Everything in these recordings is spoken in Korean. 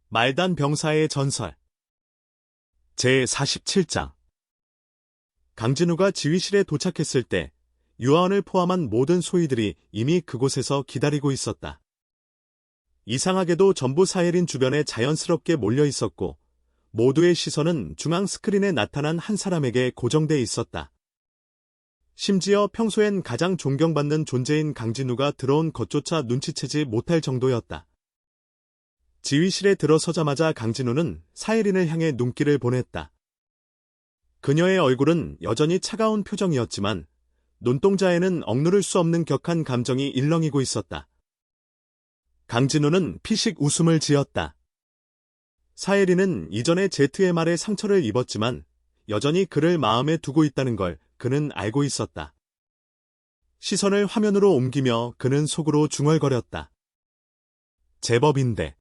말단 병사의 전설 제47장 강진우가 지휘실에 도착했을 때 유아원을 포함한 모든 소위들이 이미 그곳에서 기다리고 있었다. 이상하게도 전부 사예린 주변에 자연스럽게 몰려 있었고 모두의 시선은 중앙 스크린에 나타난 한 사람에게 고정돼 있었다. 심지어 평소엔 가장 존경받는 존재인 강진우가 들어온 것조차 눈치채지 못할 정도였다. 지휘실에 들어서자마자 강진우는 사예린을 향해 눈길을 보냈다. 그녀의 얼굴은 여전히 차가운 표정이었지만 눈동자에는 억누를 수 없는 격한 감정이 일렁이고 있었다. 강진우는 피식 웃음을 지었다. 사예린은 이전에 제트의 말에 상처를 입었지만 여전히 그를 마음에 두고 있다는 걸 그는 알고 있었다. 시선을 화면으로 옮기며 그는 속으로 중얼거렸다. 제법인데.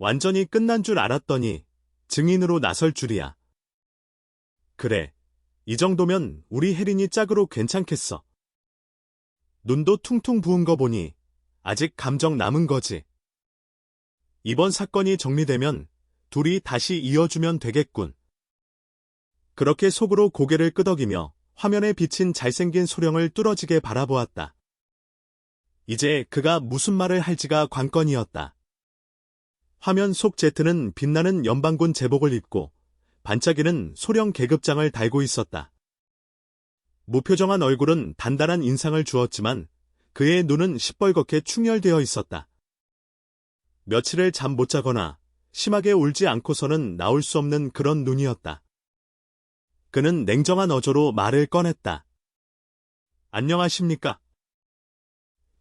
완전히 끝난 줄 알았더니 증인으로 나설 줄이야. 그래, 이 정도면 우리 혜린이 짝으로 괜찮겠어. 눈도 퉁퉁 부은 거 보니 아직 감정 남은 거지. 이번 사건이 정리되면 둘이 다시 이어주면 되겠군. 그렇게 속으로 고개를 끄덕이며 화면에 비친 잘생긴 소령을 뚫어지게 바라보았다. 이제 그가 무슨 말을 할지가 관건이었다. 화면 속 제트는 빛나는 연방군 제복을 입고 반짝이는 소령 계급장을 달고 있었다. 무표정한 얼굴은 단단한 인상을 주었지만 그의 눈은 시뻘겋게 충혈되어 있었다. 며칠을 잠 못 자거나 심하게 울지 않고서는 나올 수 없는 그런 눈이었다. 그는 냉정한 어조로 말을 꺼냈다. 안녕하십니까?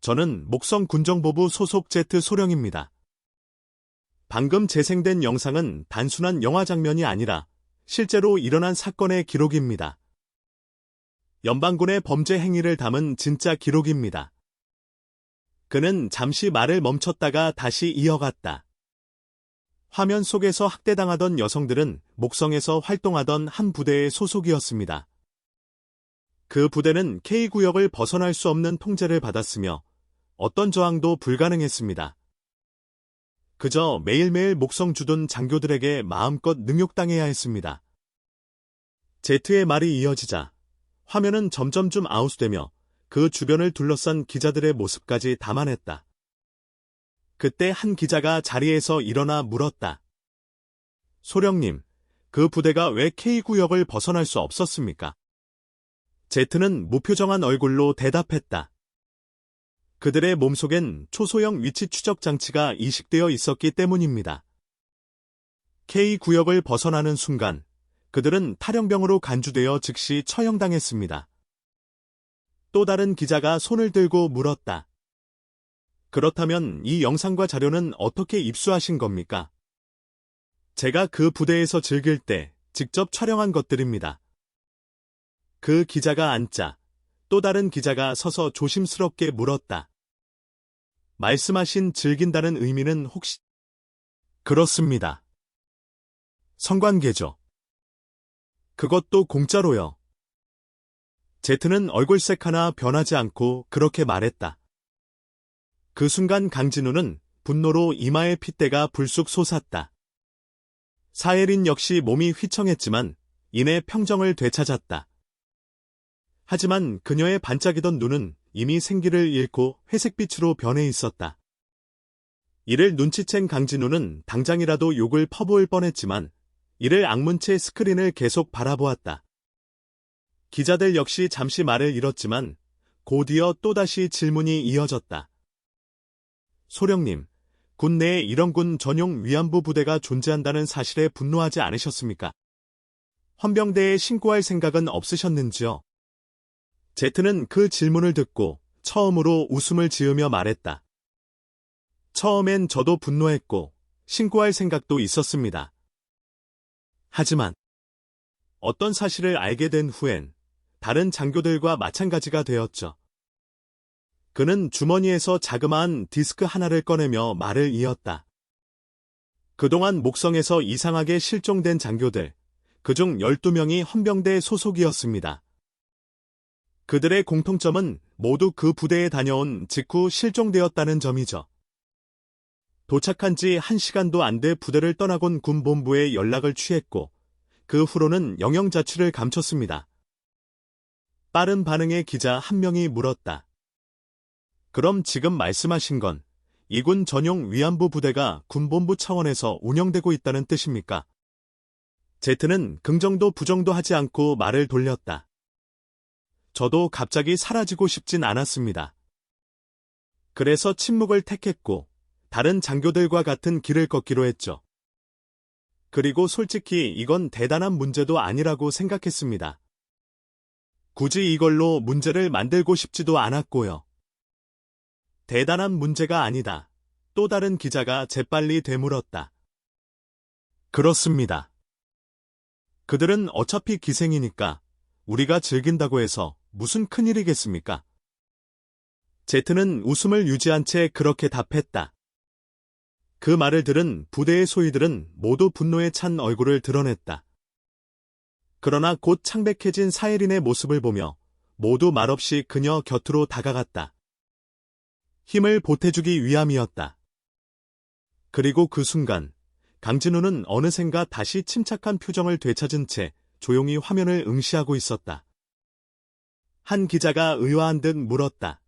저는 목성 군정보부 소속 제트 소령입니다. 방금 재생된 영상은 단순한 영화 장면이 아니라 실제로 일어난 사건의 기록입니다. 연방군의 범죄 행위를 담은 진짜 기록입니다. 그는 잠시 말을 멈췄다가 다시 이어갔다. 화면 속에서 학대당하던 여성들은 목성에서 활동하던 한 부대의 소속이었습니다. 그 부대는 K구역을 벗어날 수 없는 통제를 받았으며 어떤 저항도 불가능했습니다. 그저 매일매일 목성 주둔 장교들에게 마음껏 능욕당해야 했습니다. 제트의 말이 이어지자 화면은 점점 좀 아웃되며 그 주변을 둘러싼 기자들의 모습까지 담아냈다. 그때 한 기자가 자리에서 일어나 물었다. 소령님, 그 부대가 왜 K구역을 벗어날 수 없었습니까? 제트는 무표정한 얼굴로 대답했다. 그들의 몸속엔 초소형 위치 추적 장치가 이식되어 있었기 때문입니다. K구역을 벗어나는 순간 그들은 탈영병으로 간주되어 즉시 처형당했습니다. 또 다른 기자가 손을 들고 물었다. 그렇다면 이 영상과 자료는 어떻게 입수하신 겁니까? 제가 그 부대에서 즐길 때 직접 촬영한 것들입니다. 그 기자가 앉자 또 다른 기자가 서서 조심스럽게 물었다. 말씀하신 즐긴다는 의미는 혹시? 그렇습니다. 성관계죠. 그것도 공짜로요. 제트는 얼굴색 하나 변하지 않고 그렇게 말했다. 그 순간 강진우는 분노로 이마의 핏대가 불쑥 솟았다. 사예린 역시 몸이 휘청했지만 이내 평정을 되찾았다. 하지만 그녀의 반짝이던 눈은 이미 생기를 잃고 회색빛으로 변해 있었다. 이를 눈치챈 강진우는 당장이라도 욕을 퍼부을 뻔했지만 이를 악문 채 스크린을 계속 바라보았다. 기자들 역시 잠시 말을 잃었지만 곧이어 또다시 질문이 이어졌다. 소령님, 군 내에 이런 군 전용 위안부 부대가 존재한다는 사실에 분노하지 않으셨습니까? 헌병대에 신고할 생각은 없으셨는지요? 제트는 그 질문을 듣고 처음으로 웃음을 지으며 말했다. 처음엔 저도 분노했고 신고할 생각도 있었습니다. 하지만 어떤 사실을 알게 된 후엔 다른 장교들과 마찬가지가 되었죠. 그는 주머니에서 자그마한 디스크 하나를 꺼내며 말을 이었다. 그동안 목성에서 이상하게 실종된 장교들, 그중 12명이 헌병대 소속이었습니다. 그들의 공통점은 모두 그 부대에 다녀온 직후 실종되었다는 점이죠. 도착한 지 1시간도 안 돼 부대를 떠나곤 군본부에 연락을 취했고 그 후로는 영영자취를 감췄습니다. 빠른 반응의 기자 한 명이 물었다. 그럼 지금 말씀하신 건 이군 전용 위안부 부대가 군본부 차원에서 운영되고 있다는 뜻입니까? 제트는 긍정도 부정도 하지 않고 말을 돌렸다. 저도 갑자기 사라지고 싶진 않았습니다. 그래서 침묵을 택했고 다른 장교들과 같은 길을 걷기로 했죠. 그리고 솔직히 이건 대단한 문제도 아니라고 생각했습니다. 굳이 이걸로 문제를 만들고 싶지도 않았고요. 대단한 문제가 아니다. 또 다른 기자가 재빨리 되물었다. 그렇습니다. 그들은 어차피 기생이니까 우리가 즐긴다고 해서 무슨 큰일이겠습니까? 제트는 웃음을 유지한 채 그렇게 답했다. 그 말을 들은 부대의 소위들은 모두 분노에 찬 얼굴을 드러냈다. 그러나 곧 창백해진 사예린의 모습을 보며 모두 말없이 그녀 곁으로 다가갔다. 힘을 보태주기 위함이었다. 그리고 그 순간 강진우는 어느샌가 다시 침착한 표정을 되찾은 채 조용히 화면을 응시하고 있었다. 한 기자가 의아한 듯 물었다.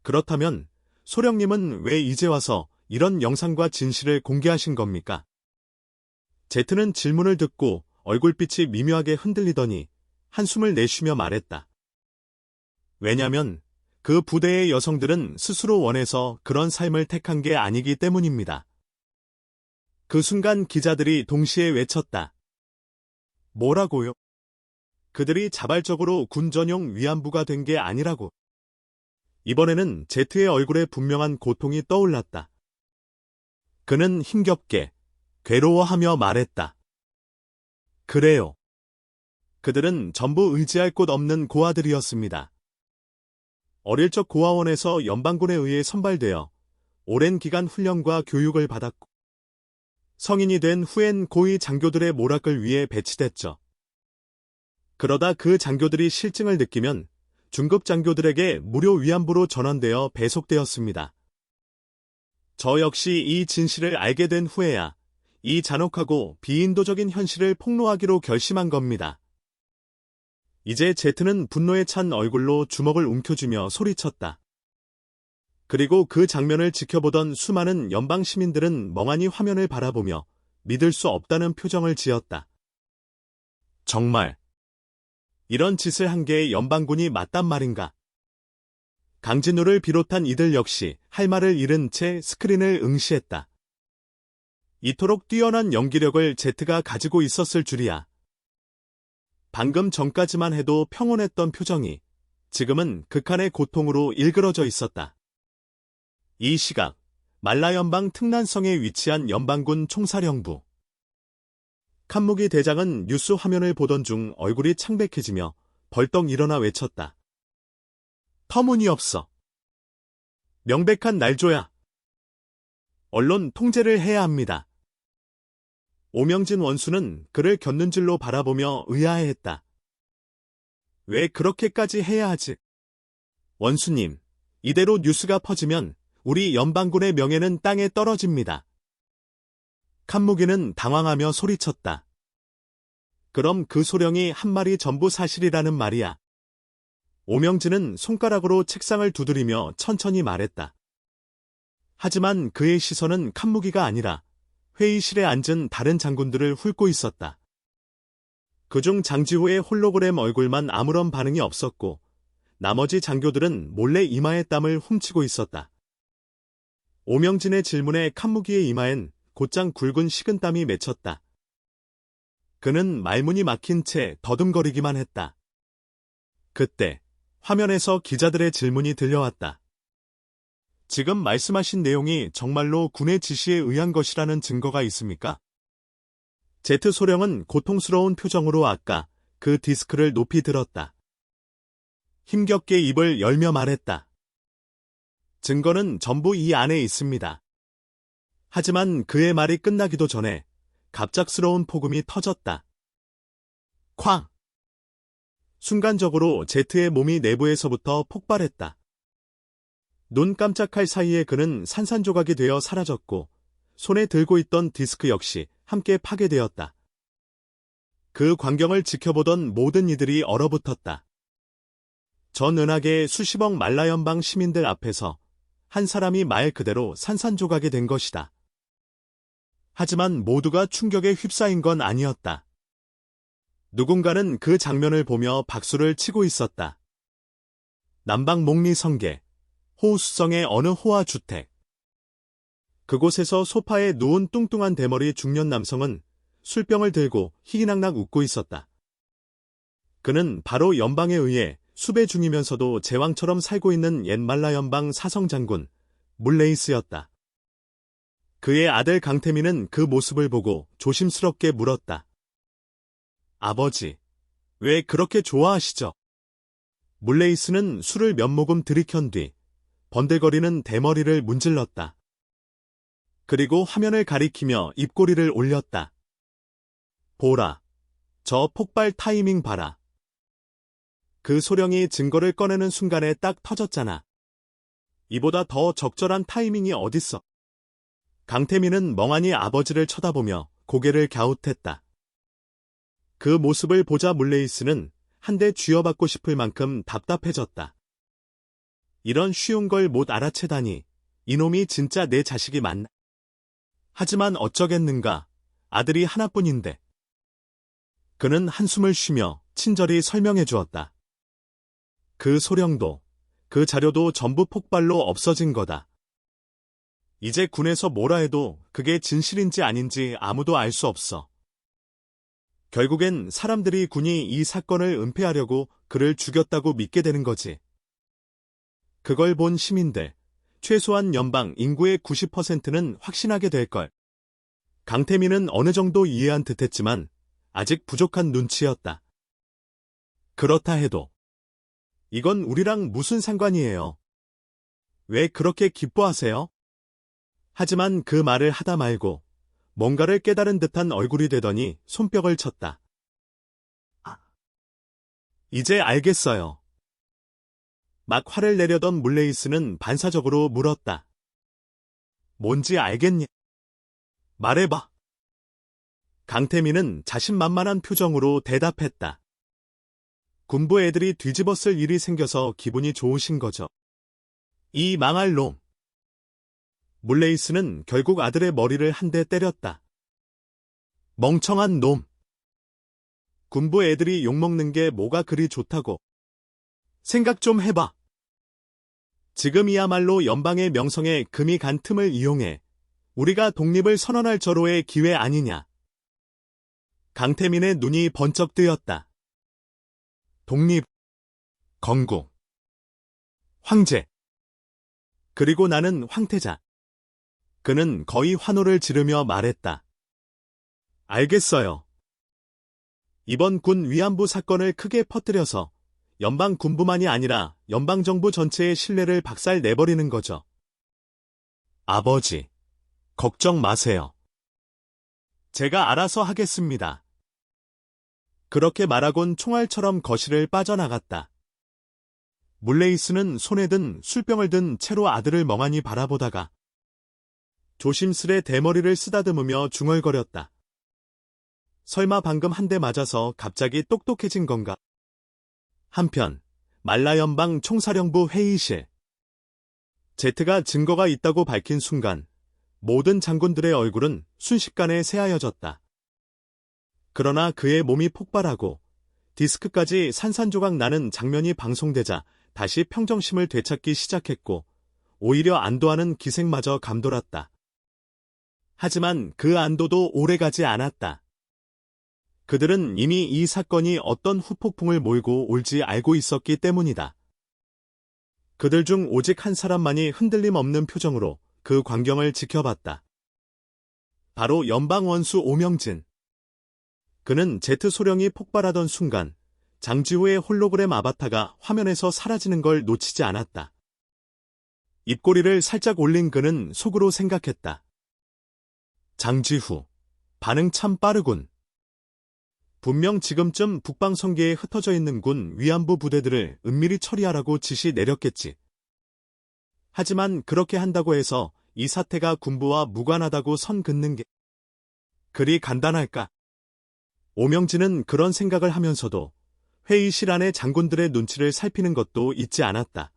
그렇다면 소령님은 왜 이제 와서 이런 영상과 진실을 공개하신 겁니까? 제트는 질문을 듣고 얼굴빛이 미묘하게 흔들리더니 한숨을 내쉬며 말했다. 왜냐면 그 부대의 여성들은 스스로 원해서 그런 삶을 택한 게 아니기 때문입니다. 그 순간 기자들이 동시에 외쳤다. 뭐라고요? 그들이 자발적으로 군 전용 위안부가 된 게 아니라고. 이번에는 제트의 얼굴에 분명한 고통이 떠올랐다. 그는 힘겹게 괴로워하며 말했다. 그래요. 그들은 전부 의지할 곳 없는 고아들이었습니다. 어릴 적 고아원에서 연방군에 의해 선발되어 오랜 기간 훈련과 교육을 받았고 성인이 된 후엔 고위 장교들의 모락을 위해 배치됐죠. 그러다 그 장교들이 실증을 느끼면 중급 장교들에게 무료 위안부로 전환되어 배속되었습니다. 저 역시 이 진실을 알게 된 후에야 이 잔혹하고 비인도적인 현실을 폭로하기로 결심한 겁니다. 이제 제트는 분노에 찬 얼굴로 주먹을 움켜쥐며 소리쳤다. 그리고 그 장면을 지켜보던 수많은 연방 시민들은 멍하니 화면을 바라보며 믿을 수 없다는 표정을 지었다. 정말 이런 짓을 한 게 연방군이 맞단 말인가? 강진우를 비롯한 이들 역시 할 말을 잃은 채 스크린을 응시했다. 이토록 뛰어난 연기력을 제트가 가지고 있었을 줄이야. 방금 전까지만 해도 평온했던 표정이 지금은 극한의 고통으로 일그러져 있었다. 이 시각 말라연방 특란성에 위치한 연방군 총사령부. 칸무기 대장은 뉴스 화면을 보던 중 얼굴이 창백해지며 벌떡 일어나 외쳤다. 터무니없어. 명백한 날조야. 언론 통제를 해야 합니다. 오명진 원수는 그를 곁눈질로 바라보며 의아해했다. 왜 그렇게까지 해야 하지? 원수님, 이대로 뉴스가 퍼지면 우리 연방군의 명예는 땅에 떨어집니다. 칸무기는 당황하며 소리쳤다. 그럼 그 소령이 한 말이 전부 사실이라는 말이야. 오명진은 손가락으로 책상을 두드리며 천천히 말했다. 하지만 그의 시선은 칸무기가 아니라 회의실에 앉은 다른 장군들을 훑고 있었다. 그중 장지호의 홀로그램 얼굴만 아무런 반응이 없었고 나머지 장교들은 몰래 이마에 땀을 훔치고 있었다. 오명진의 질문에 칸무기의 이마엔 곧장 굵은 식은땀이 맺혔다. 그는 말문이 막힌 채 더듬거리기만 했다. 그때 화면에서 기자들의 질문이 들려왔다. 지금 말씀하신 내용이 정말로 군의 지시에 의한 것이라는 증거가 있습니까? 제트 소령은 고통스러운 표정으로 아까 그 디스크를 높이 들었다. 힘겹게 입을 열며 말했다. 증거는 전부 이 안에 있습니다. 하지만 그의 말이 끝나기도 전에 갑작스러운 폭음이 터졌다. 쾅! 순간적으로 제트의 몸이 내부에서부터 폭발했다. 눈 깜짝할 사이에 그는 산산조각이 되어 사라졌고 손에 들고 있던 디스크 역시 함께 파괴되었다. 그 광경을 지켜보던 모든 이들이 얼어붙었다. 전 은하계의 수십억 말라연방 시민들 앞에서 한 사람이 말 그대로 산산조각이 된 것이다. 하지만 모두가 충격에 휩싸인 건 아니었다. 누군가는 그 장면을 보며 박수를 치고 있었다. 남방 목리 성계, 호우수성의 어느 호화 주택. 그곳에서 소파에 누운 뚱뚱한 대머리 중년 남성은 술병을 들고 희희낙낙 웃고 있었다. 그는 바로 연방에 의해 수배 중이면서도 제왕처럼 살고 있는 옛 말라 연방 사성장군 물레이스였다. 그의 아들 강태민은 그 모습을 보고 조심스럽게 물었다. 아버지, 왜 그렇게 좋아하시죠? 물레이스는 술을 몇 모금 들이켠 뒤 번들거리는 대머리를 문질렀다. 그리고 화면을 가리키며 입꼬리를 올렸다. 보라, 저 폭발 타이밍 봐라. 그 소령이 증거를 꺼내는 순간에 딱 터졌잖아. 이보다 더 적절한 타이밍이 어딨어. 강태민은 멍하니 아버지를 쳐다보며 고개를 갸웃했다. 그 모습을 보자 물레이스는 한 대 쥐어받고 싶을 만큼 답답해졌다. 이런 쉬운 걸 못 알아채다니 이놈이 진짜 내 자식이 맞나? 하지만 어쩌겠는가, 아들이 하나뿐인데. 그는 한숨을 쉬며 친절히 설명해 주었다. 그 소령도, 그 자료도 전부 폭발로 없어진 거다. 이제 군에서 뭐라 해도 그게 진실인지 아닌지 아무도 알 수 없어. 결국엔 사람들이 군이 이 사건을 은폐하려고 그를 죽였다고 믿게 되는 거지. 그걸 본 시민들, 최소한 연방 인구의 90%는 확신하게 될걸. 강태민은 어느 정도 이해한 듯했지만 아직 부족한 눈치였다. 그렇다 해도 이건 우리랑 무슨 상관이에요? 왜 그렇게 기뻐하세요? 하지만 그 말을 하다 말고 뭔가를 깨달은 듯한 얼굴이 되더니 손뼉을 쳤다. 이제 알겠어요. 막 화를 내려던 물레이스는 반사적으로 물었다. 뭔지 알겠니? 말해봐. 강태민은 자신만만한 표정으로 대답했다. 군부 애들이 뒤집었을 일이 생겨서 기분이 좋으신 거죠. 이 망할 놈. 물레이스는 결국 아들의 머리를 한 대 때렸다. 멍청한 놈. 군부 애들이 욕먹는 게 뭐가 그리 좋다고. 생각 좀 해봐. 지금이야말로 연방의 명성에 금이 간 틈을 이용해 우리가 독립을 선언할 절호의 기회 아니냐. 강태민의 눈이 번쩍 뜨였다. 독립, 건국, 황제. 그리고 나는 황태자. 그는 거의 환호를 지르며 말했다. 알겠어요. 이번 군 위안부 사건을 크게 퍼뜨려서 연방 군부만이 아니라 연방정부 전체의 신뢰를 박살 내버리는 거죠. 아버지, 걱정 마세요. 제가 알아서 하겠습니다. 그렇게 말하곤 총알처럼 거실을 빠져나갔다. 물레이스는 손에 든 술병을 든 채로 아들을 멍하니 바라보다가 조심스레 대머리를 쓰다듬으며 중얼거렸다. 설마 방금 한 대 맞아서 갑자기 똑똑해진 건가? 한편 말라연방 총사령부 회의실. 제트가 증거가 있다고 밝힌 순간 모든 장군들의 얼굴은 순식간에 새하여졌다. 그러나 그의 몸이 폭발하고 디스크까지 산산조각 나는 장면이 방송되자 다시 평정심을 되찾기 시작했고 오히려 안도하는 기색마저 감돌았다. 하지만 그 안도도 오래가지 않았다. 그들은 이미 이 사건이 어떤 후폭풍을 몰고 올지 알고 있었기 때문이다. 그들 중 오직 한 사람만이 흔들림 없는 표정으로 그 광경을 지켜봤다. 바로 연방원수 오명진. 그는 제트 소령이 폭발하던 순간 장지후의 홀로그램 아바타가 화면에서 사라지는 걸 놓치지 않았다. 입꼬리를 살짝 올린 그는 속으로 생각했다. 장지후, 반응 참 빠르군. 분명 지금쯤 북방성계에 흩어져 있는 군 위안부 부대들을 은밀히 처리하라고 지시 내렸겠지. 하지만 그렇게 한다고 해서 이 사태가 군부와 무관하다고 선 긋는 게 그리 간단할까? 오명진은 그런 생각을 하면서도 회의실 안의 장군들의 눈치를 살피는 것도 잊지 않았다.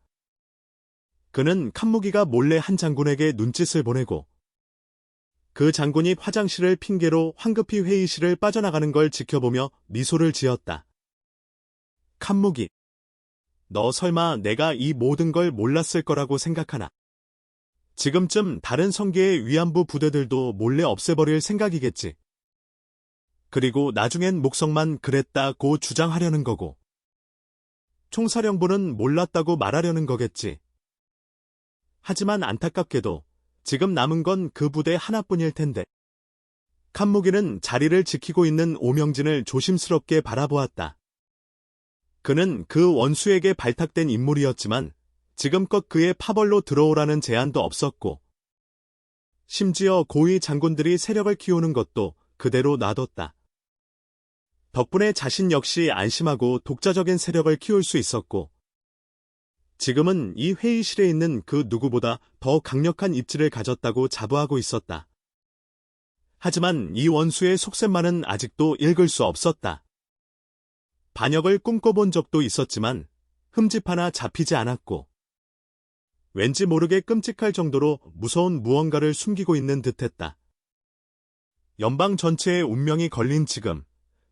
그는 칸무기가 몰래 한 장군에게 눈짓을 보내고 그 장군이 화장실을 핑계로 황급히 회의실을 빠져나가는 걸 지켜보며 미소를 지었다. 칸무기, 너 설마 내가 이 모든 걸 몰랐을 거라고 생각하나? 지금쯤 다른 성계의 위안부 부대들도 몰래 없애버릴 생각이겠지. 그리고 나중엔 목성만 그랬다고 주장하려는 거고, 총사령부는 몰랐다고 말하려는 거겠지. 하지만 안타깝게도 지금 남은 건 그 부대 하나뿐일 텐데. 칸무기는 자리를 지키고 있는 오명진을 조심스럽게 바라보았다. 그는 그 원수에게 발탁된 인물이었지만 지금껏 그의 파벌로 들어오라는 제안도 없었고, 심지어 고위 장군들이 세력을 키우는 것도 그대로 놔뒀다. 덕분에 자신 역시 안심하고 독자적인 세력을 키울 수 있었고, 지금은 이 회의실에 있는 그 누구보다 더 강력한 입지를 가졌다고 자부하고 있었다. 하지만 이 원수의 속셈만은 아직도 읽을 수 없었다. 반역을 꿈꿔본 적도 있었지만 흠집 하나 잡히지 않았고, 왠지 모르게 끔찍할 정도로 무서운 무언가를 숨기고 있는 듯했다. 연방 전체의 운명이 걸린 지금,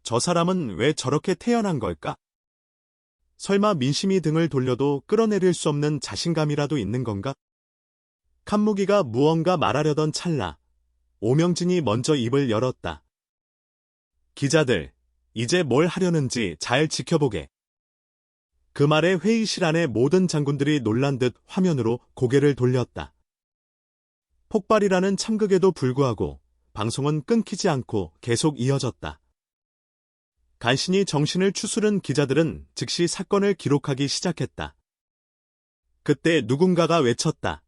저 사람은 왜 저렇게 태어난 걸까? 설마 민심이 등을 돌려도 끌어내릴 수 없는 자신감이라도 있는 건가? 칸무기가 무언가 말하려던 찰나, 오명진이 먼저 입을 열었다. 기자들, 이제 뭘 하려는지 잘 지켜보게. 그 말에 회의실 안의 모든 장군들이 놀란 듯 화면으로 고개를 돌렸다. 폭발이라는 참극에도 불구하고 방송은 끊기지 않고 계속 이어졌다. 간신히 정신을 추스른 기자들은 즉시 사건을 기록하기 시작했다. 그때 누군가가 외쳤다.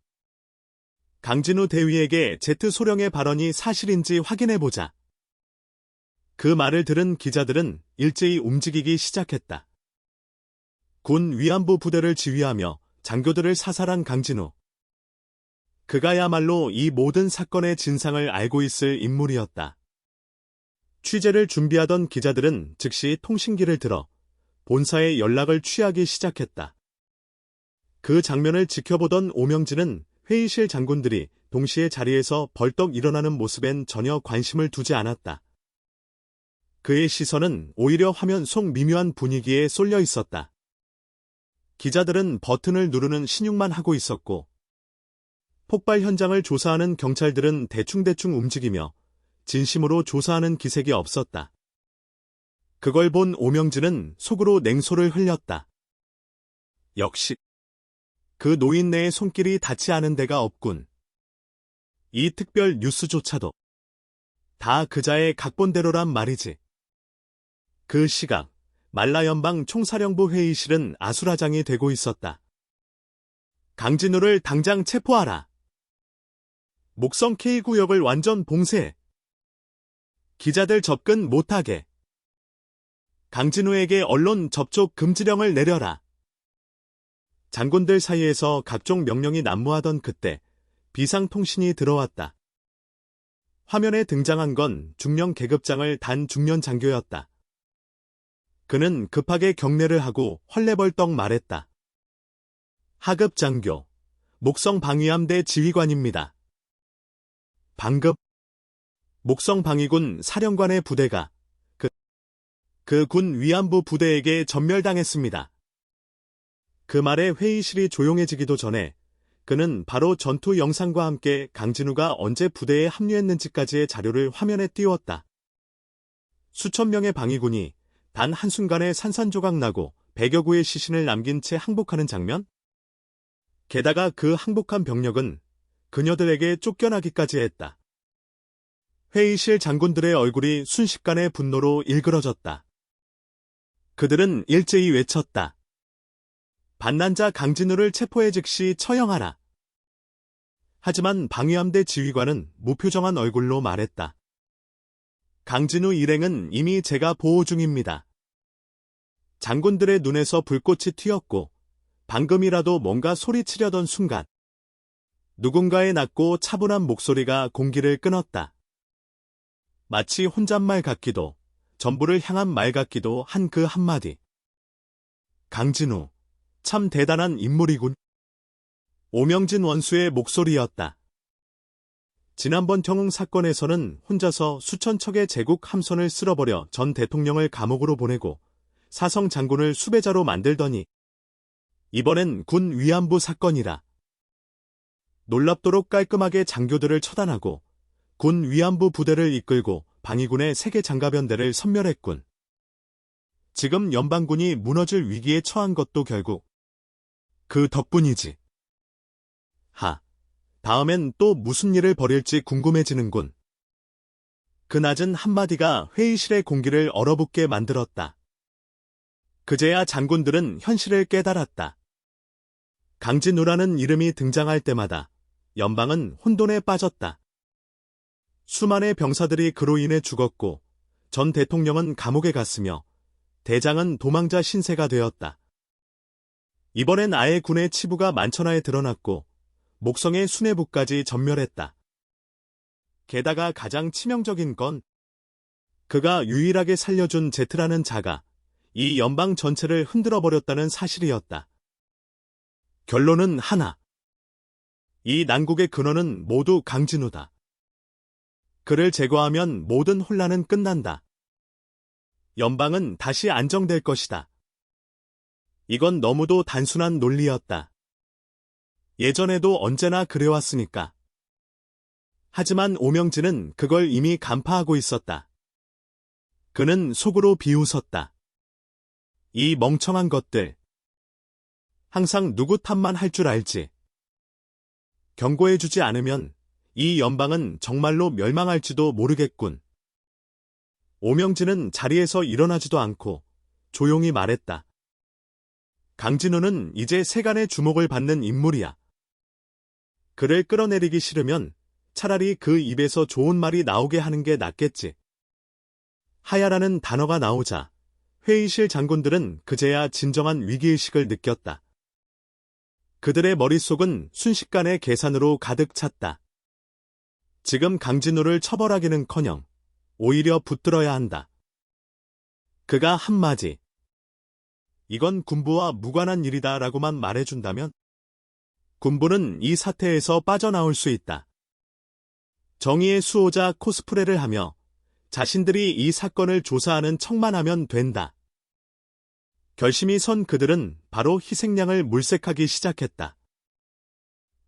강진우 대위에게 제트 소령의 발언이 사실인지 확인해보자. 그 말을 들은 기자들은 일제히 움직이기 시작했다. 군 위안부 부대를 지휘하며 장교들을 사살한 강진우. 그가야말로 이 모든 사건의 진상을 알고 있을 인물이었다. 취재를 준비하던 기자들은 즉시 통신기를 들어 본사에 연락을 취하기 시작했다. 그 장면을 지켜보던 오명진은 회의실 장군들이 동시에 자리에서 벌떡 일어나는 모습엔 전혀 관심을 두지 않았다. 그의 시선은 오히려 화면 속 미묘한 분위기에 쏠려 있었다. 기자들은 버튼을 누르는 신용만 하고 있었고, 폭발 현장을 조사하는 경찰들은 대충대충 움직이며 진심으로 조사하는 기색이 없었다. 그걸 본 오명진은 속으로 냉소를 흘렸다. 역시 그 노인네의 손길이 닿지 않은 데가 없군. 이 특별 뉴스조차도 다 그자의 각본대로란 말이지. 그 시각 말라연방 총사령부 회의실은 아수라장이 되고 있었다. 강진우를 당장 체포하라. 목성 K구역을 완전 봉쇄. 기자들 접근 못하게. 강진우에게 언론 접촉 금지령을 내려라. 장군들 사이에서 각종 명령이 난무하던 그때 비상통신이 들어왔다. 화면에 등장한 건 중령 계급장을 단 중년 장교였다. 그는 급하게 경례를 하고 헐레벌떡 말했다. 하급 장교, 목성 방위함대 지휘관입니다. 방급 목성 방위군 사령관의 부대가 그 군 위안부 부대에게 전멸당했습니다. 그 말에 회의실이 조용해지기도 전에 그는 바로 전투 영상과 함께 강진우가 언제 부대에 합류했는지까지의 자료를 화면에 띄웠다. 수천 명의 방위군이 단 한순간에 산산조각 나고 100여 구의 시신을 남긴 채 항복하는 장면? 게다가 그 항복한 병력은 그녀들에게 쫓겨나기까지 했다. 회의실 장군들의 얼굴이 순식간에 분노로 일그러졌다. 그들은 일제히 외쳤다. 반란자 강진우를 체포해 즉시 처형하라. 하지만 방위함대 지휘관은 무표정한 얼굴로 말했다. 강진우 일행은 이미 제가 보호 중입니다. 장군들의 눈에서 불꽃이 튀었고 방금이라도 뭔가 소리치려던 순간 누군가의 낮고 차분한 목소리가 공기를 끊었다. 마치 혼잣말 같기도, 전부를 향한 말 같기도 한 그 한마디. 강진우, 참 대단한 인물이군. 오명진 원수의 목소리였다. 지난번 경흥 사건에서는 혼자서 수천 척의 제국 함선을 쓸어버려 전 대통령을 감옥으로 보내고 사성 장군을 수배자로 만들더니 이번엔 군 위안부 사건이라. 놀랍도록 깔끔하게 장교들을 처단하고 군 위안부 부대를 이끌고 방위군의 세계 장갑연대를 섬멸했군. 지금 연방군이 무너질 위기에 처한 것도 결국 그 덕분이지. 다음엔 또 무슨 일을 벌일지 궁금해지는군. 그 낮은 한마디가 회의실의 공기를 얼어붙게 만들었다. 그제야 장군들은 현실을 깨달았다. 강진우라는 이름이 등장할 때마다 연방은 혼돈에 빠졌다. 수많은 병사들이 그로 인해 죽었고 전 대통령은 감옥에 갔으며 대장은 도망자 신세가 되었다. 이번엔 아예 군의 치부가 만천하에 드러났고 목성의 수뇌부까지 전멸했다. 게다가 가장 치명적인 건 그가 유일하게 살려준 제트라는 자가 이 연방 전체를 흔들어버렸다는 사실이었다. 결론은 하나. 이 난국의 근원은 모두 강진우다. 그를 제거하면 모든 혼란은 끝난다. 연방은 다시 안정될 것이다. 이건 너무도 단순한 논리였다. 예전에도 언제나 그래왔으니까. 하지만 오명진은 그걸 이미 간파하고 있었다. 그는 속으로 비웃었다. 이 멍청한 것들. 항상 누구 탓만 할 줄 알지. 경고해주지 않으면 이 연방은 정말로 멸망할지도 모르겠군. 오명진은 자리에서 일어나지도 않고 조용히 말했다. 강진우는 이제 세간의 주목을 받는 인물이야. 그를 끌어내리기 싫으면 차라리 그 입에서 좋은 말이 나오게 하는 게 낫겠지. 하야라는 단어가 나오자 회의실 장군들은 그제야 진정한 위기의식을 느꼈다. 그들의 머릿속은 순식간에 계산으로 가득 찼다. 지금 강진우를 처벌하기는커녕 오히려 붙들어야 한다. 그가 한마디. 이건 군부와 무관한 일이다 라고만 말해준다면 군부는 이 사태에서 빠져나올 수 있다. 정의의 수호자 코스프레를 하며 자신들이 이 사건을 조사하는 척만 하면 된다. 결심이 선 그들은 바로 희생양을 물색하기 시작했다.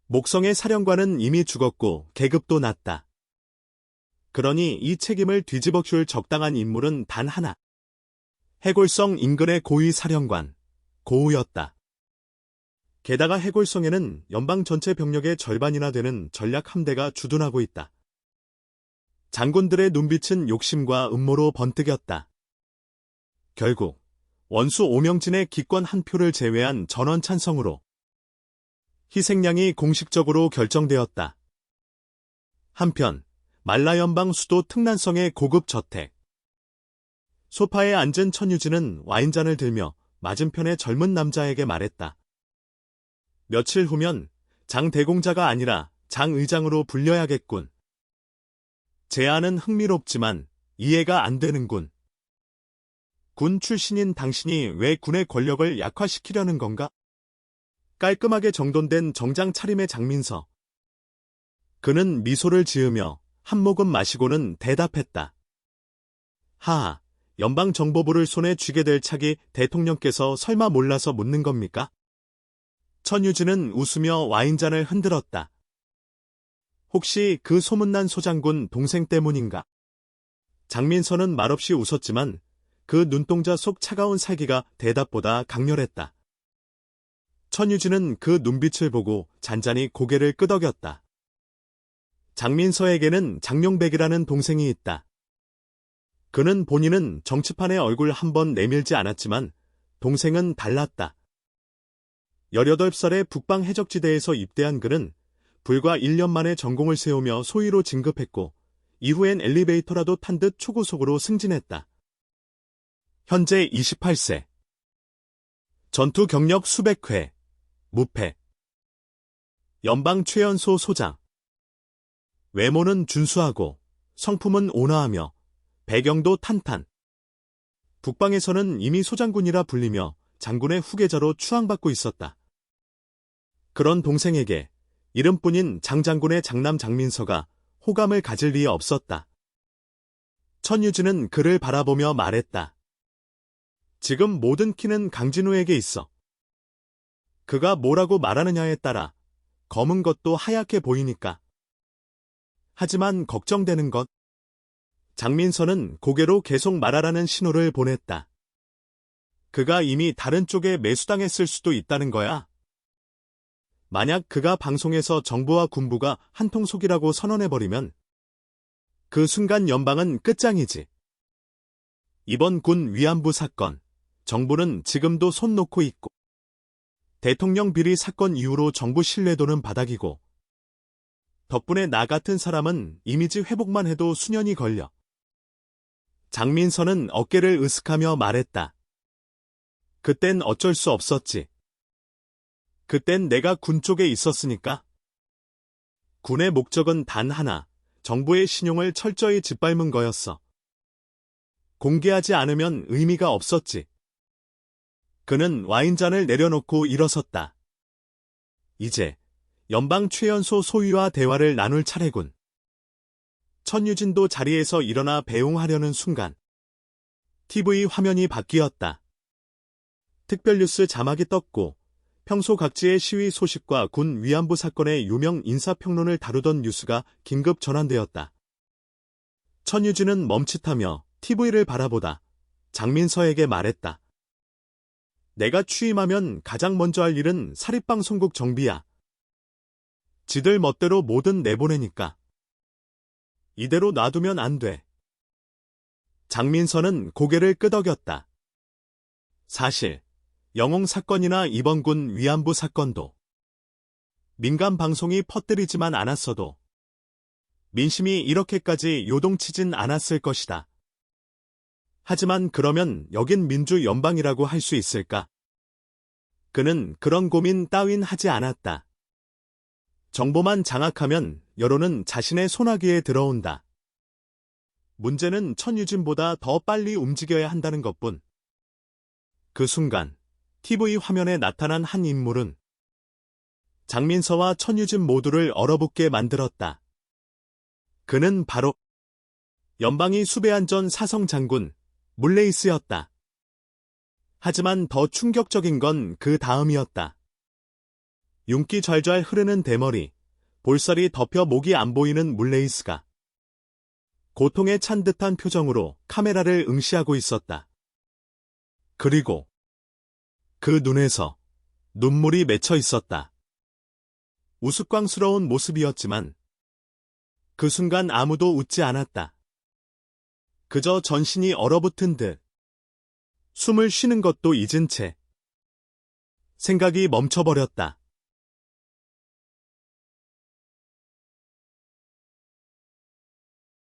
목성의 사령관은 이미 죽었고 계급도 낮다. 그러니 이 책임을 뒤집어 줄 적당한 인물은 단 하나. 해골성 인근의 고위 사령관, 고우였다. 게다가 해골성에는 연방 전체 병력의 절반이나 되는 전략 함대가 주둔하고 있다. 장군들의 눈빛은 욕심과 음모로 번뜩였다. 결국 원수 오명진의 기권 한 표를 제외한 전원 찬성으로 희생양이 공식적으로 결정되었다. 한편 말라연방 수도 특난성의 고급 저택. 소파에 앉은 천유진은 와인잔을 들며 맞은편의 젊은 남자에게 말했다. 며칠 후면 장 대공자가 아니라 장 의장으로 불려야겠군. 제안은 흥미롭지만 이해가 안 되는군. 군 출신인 당신이 왜 군의 권력을 약화시키려는 건가? 깔끔하게 정돈된 정장 차림의 장민서. 그는 미소를 지으며 한 모금 마시고는 대답했다. 하하, 연방정보부를 손에 쥐게 될 차기 대통령께서 설마 몰라서 묻는 겁니까? 천유진은 웃으며 와인잔을 흔들었다. 혹시 그 소문난 소장군 동생 때문인가? 장민서는 말없이 웃었지만 그 눈동자 속 차가운 살기가 대답보다 강렬했다. 천유진은 그 눈빛을 보고 잔잔히 고개를 끄덕였다. 장민서에게는 장룡백이라는 동생이 있다. 그는 본인은 정치판에 얼굴 한번 내밀지 않았지만 동생은 달랐다. 18살에 북방 해적지대에서 입대한 그는 불과 1년 만에 전공을 세우며 소위로 진급했고 이후엔 엘리베이터라도 탄 듯 초고속으로 승진했다. 현재 28세. 전투 경력 수백 회. 무패. 연방 최연소 소장. 외모는 준수하고 성품은 온화하며 배경도 탄탄. 북방에서는 이미 소장군이라 불리며 장군의 후계자로 추앙받고 있었다. 그런 동생에게 이름뿐인 장장군의 장남 장민서가 호감을 가질 리 없었다. 천유진은 그를 바라보며 말했다. 지금 모든 키는 강진우에게 있어. 그가 뭐라고 말하느냐에 따라 검은 것도 하얗게 보이니까. 하지만 걱정되는 것. 장민서는 고개로 계속 말하라는 신호를 보냈다. 그가 이미 다른 쪽에 매수당했을 수도 있다는 거야. 만약 그가 방송에서 정부와 군부가 한통속이라고 선언해버리면 그 순간 연방은 끝장이지. 이번 군 위안부 사건, 정부는 지금도 손 놓고 있고 대통령 비리 사건 이후로 정부 신뢰도는 바닥이고 덕분에 나 같은 사람은 이미지 회복만 해도 수년이 걸려. 장민서는 어깨를 으쓱하며 말했다. 그땐 어쩔 수 없었지. 그땐 내가 군 쪽에 있었으니까. 군의 목적은 단 하나, 정부의 신용을 철저히 짓밟은 거였어. 공개하지 않으면 의미가 없었지. 그는 와인잔을 내려놓고 일어섰다. 이제 연방 최연소 소위와 대화를 나눌 차례군. 천유진도 자리에서 일어나 배웅하려는 순간 TV 화면이 바뀌었다. 특별뉴스 자막이 떴고 평소 각지의 시위 소식과 군 위안부 사건의 유명 인사평론을 다루던 뉴스가 긴급 전환되었다. 천유진은 멈칫하며 TV를 바라보다 장민서에게 말했다. 내가 취임하면 가장 먼저 할 일은 사립방송국 정비야. 지들 멋대로 뭐든 내보내니까. 이대로 놔두면 안 돼. 장민서는 고개를 끄덕였다. 사실 영웅 사건이나 이번 군 위안부 사건도 민간 방송이 퍼뜨리지만 않았어도 민심이 이렇게까지 요동치진 않았을 것이다. 하지만 그러면 여긴 민주연방이라고 할 수 있을까? 그는 그런 고민 따윈 하지 않았다. 정보만 장악하면 여론은 자신의 손아귀에 들어온다. 문제는 천유진보다 더 빨리 움직여야 한다는 것뿐. 그 순간 TV 화면에 나타난 한 인물은 장민서와 천유진 모두를 얼어붙게 만들었다. 그는 바로 연방이 수배한 전 사성장군 물레이스였다. 하지만 더 충격적인 건 그 다음이었다. 윤기 잘잘 흐르는 대머리, 볼살이 덮여 목이 안 보이는 물레이스가 고통에 찬 듯한 표정으로 카메라를 응시하고 있었다. 그리고 그 눈에서 눈물이 맺혀 있었다. 우스꽝스러운 모습이었지만 그 순간 아무도 웃지 않았다. 그저 전신이 얼어붙은 듯 숨을 쉬는 것도 잊은 채 생각이 멈춰버렸다.